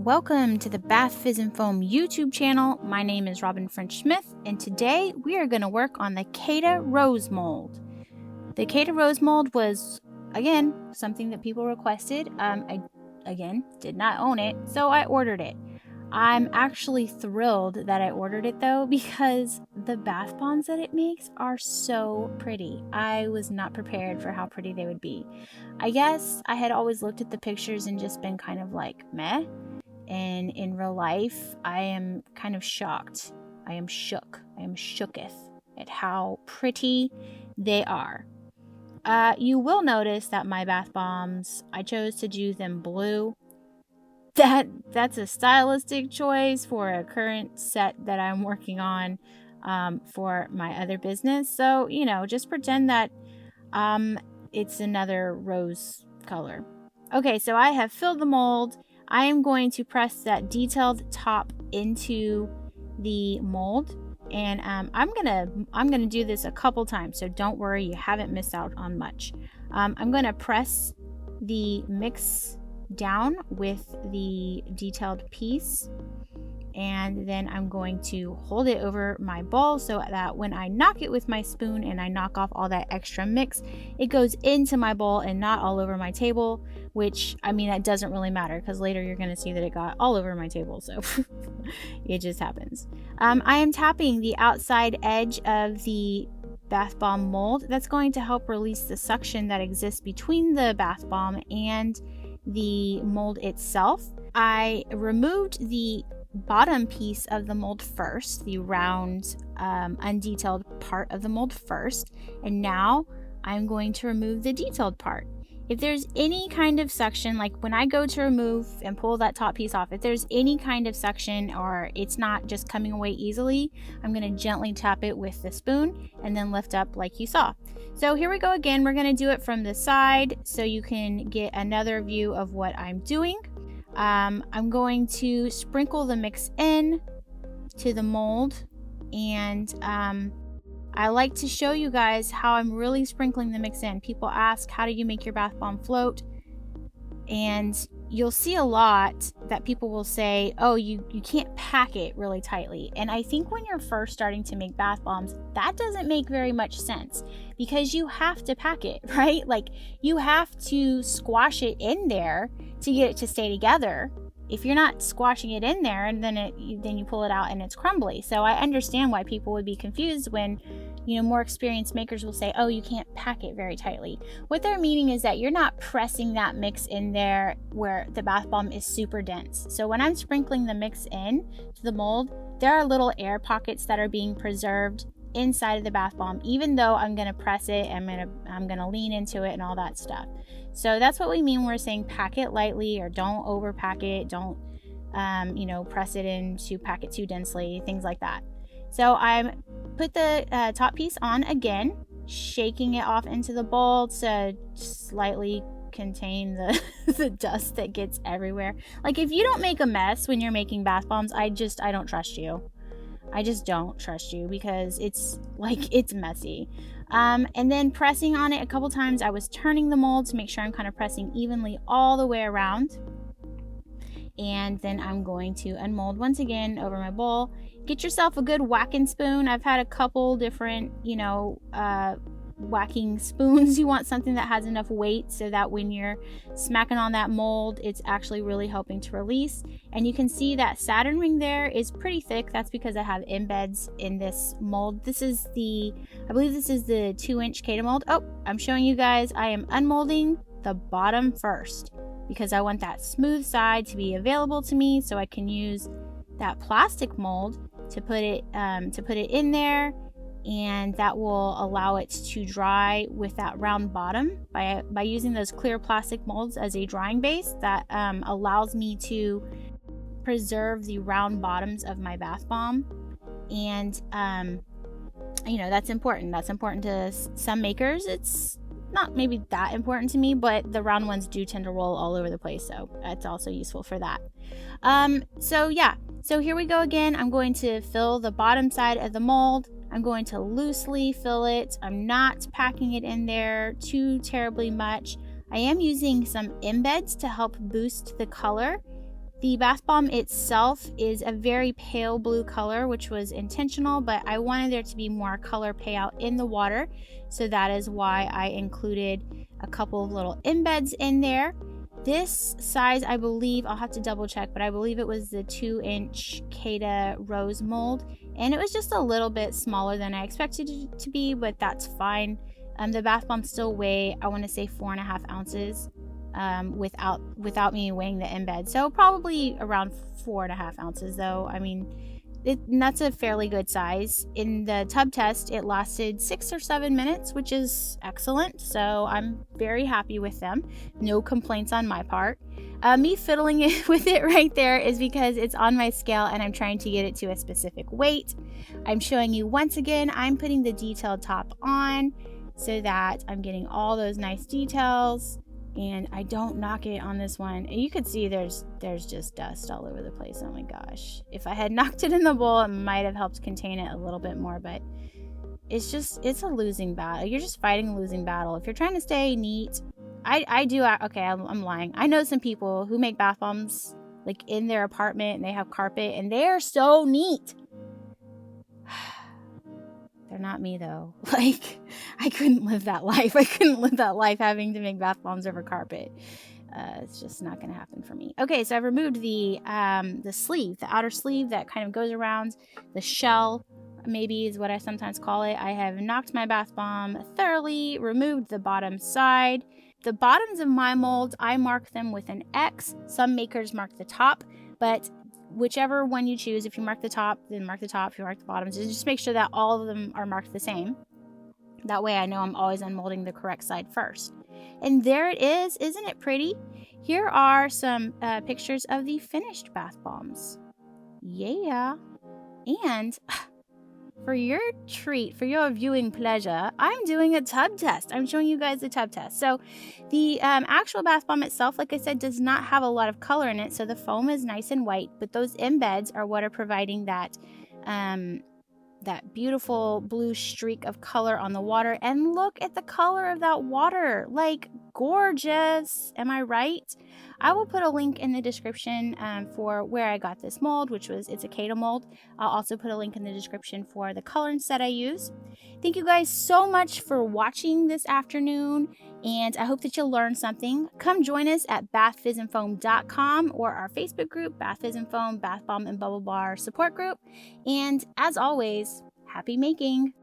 Welcome to the Bath Fizz and Foam YouTube channel. My name is Robyn Smith, and today we are going to work on the Cada Rose Mold. The Cada Rose Mold was, again, something that people requested. I did not own it, so I ordered it. I'm actually thrilled that I ordered it though, because the bath bombs that it makes are so pretty. I was not prepared for how pretty they would be. I guess I had always looked at the pictures and just been kind of like, meh. And in real life, I am kind of shocked. I am shooketh at how pretty they are. You will notice that my bath bombs, I chose to do them blue. That's a stylistic choice for a current set that I'm working on for my other business. So, just pretend that it's another rose color. Okay, so I have filled the mold. I am going to press that detailed top into the mold, and I'm gonna do this a couple times, so don't worry, you haven't missed out on much. I'm gonna press the mix down with the detailed piece, and then I'm going to hold it over my bowl so that when I knock it with my spoon and I knock off all that extra mix, it goes into my bowl and not all over my table, which, that doesn't really matter because later you're going to see that it got all over my table, so it just happens. I am tapping the outside edge of the bath bomb mold. That's going to help release the suction that exists between the bath bomb and the mold itself. I removed the bottom piece of the mold first, the round undetailed part of the mold first, and now I'm going to remove the detailed part. If there's any kind of suction, like when I go to remove and pull that top piece off, if there's any kind of suction or it's not just coming away easily, I'm going to gently tap it with the spoon and then lift up like you saw. So here we go again. We're going to do it from the side so you can get another view of what I'm doing. I'm going to sprinkle the mix in to the mold, and I like to show you guys how I'm really sprinkling the mix in. People ask, how do you make your bath bomb float? And you'll see a lot that people will say, oh, you can't pack it really tightly. And I think when you're first starting to make bath bombs, that doesn't make very much sense because you have to pack it, right? Like you have to squash it in there to get it to stay together. If you're not squashing it in there, and then you pull it out and it's crumbly. So I understand why people would be confused when, more experienced makers will say, oh, you can't pack it very tightly. What they're meaning is that you're not pressing that mix in there where the bath bomb is super dense. So when I'm sprinkling the mix in to the mold, there are little air pockets that are being preserved inside of the bath bomb, even though I'm going to press it, I'm going to lean into it and all that stuff. So that's what we mean when we're saying pack it lightly, or don't overpack it, don't press it in to pack it too densely, things like that. So I put the top piece on again, shaking it off into the bowl to slightly contain the dust that gets everywhere. Like if you don't make a mess when you're making bath bombs, I don't trust you. I just don't trust you because it's messy. And then pressing on it a couple times, I was turning the mold to make sure I'm kind of pressing evenly all the way around. And then I'm going to unmold once again over my bowl. Get yourself a good whacking spoon. I've had a couple different, whacking spoons. You want something that has enough weight so that when you're smacking on that mold, it's actually really helping to release. And you can see that Saturn ring there is pretty thick. That's because I have embeds in this mold. I believe this is the 2-inch Cada mold. Oh, I'm showing you guys, I am unmolding the bottom first because I want that smooth side to be available to me so I can use that plastic mold to put it in there, and that will allow it to dry with that round bottom by using those clear plastic molds as a drying base. That allows me to preserve the round bottoms of my bath bomb, and that's important. That's important to some makers. It's not maybe that important to me, but the round ones do tend to roll all over the place, so it's also useful for that. So here we go again. I'm going to fill the bottom side of the mold. I'm going to loosely fill it. I'm not packing it in there too terribly much. I am using some embeds to help boost the color The bath bomb itself is a very pale blue color, which was intentional, but I wanted there to be more color payout in the water. So that is why I included a couple of little embeds in there. This size, I believe, I'll have to double check, but I believe it was the 2-inch Cada Rose Mold. And it was just a little bit smaller than I expected it to be, but that's fine. The bath bombs still weigh, I want to say 4.5 ounces. Without me weighing the embed, so probably around 4.5 ounces though. I mean, that's a fairly good size. In the tub test, it lasted 6 or 7 minutes, which is excellent, so I'm very happy with them. No complaints on my part. Me fiddling with it right there is because it's on my scale and I'm trying to get it to a specific weight. I'm showing you once again, I'm putting the detailed top on so that I'm getting all those nice details. And I don't knock it on this one. And you could see there's just dust all over the place. Oh my gosh. If I had knocked it in the bowl, it might have helped contain it a little bit more, but it's a losing battle. You're just fighting a losing battle. If you're trying to stay neat, I'm lying. I know some people who make bath bombs like in their apartment and they have carpet and they're so neat. They're not me though. Like, I couldn't live that life. I couldn't live that life having to make bath bombs over carpet. It's just not going to happen for me. Okay, so I've removed the sleeve, the outer sleeve that kind of goes around the shell, maybe is what I sometimes call it. I have knocked my bath bomb thoroughly, removed the bottom side. The bottoms of my molds, I mark them with an X. Some makers mark the top, but whichever one you choose, if you mark the top, then mark the top. If you mark the bottoms, just make sure that all of them are marked the same. That way I know I'm always unmolding the correct side first. And there it is. Isn't it pretty? Here are some pictures of the finished bath bombs. Yeah. And for your treat, for your viewing pleasure, I'm doing a tub test. I'm showing you guys the tub test. So the actual bath bomb itself, like I said, does not have a lot of color in it. So the foam is nice and white, but those embeds are what are providing that that beautiful blue streak of color on the water. And look at the color of that water. Like, gorgeous. Am I right? I will put a link in the description for where I got this mold, it's a Cada mold. I'll also put a link in the description for the colorants that I use. Thank you guys so much for watching this afternoon, and I hope that you'll learn something. Come join us at bathfizzandfoam.com or our Facebook group, Bath Fizz and Foam, Bath Bomb and Bubble Bar Support Group. And as always, happy making!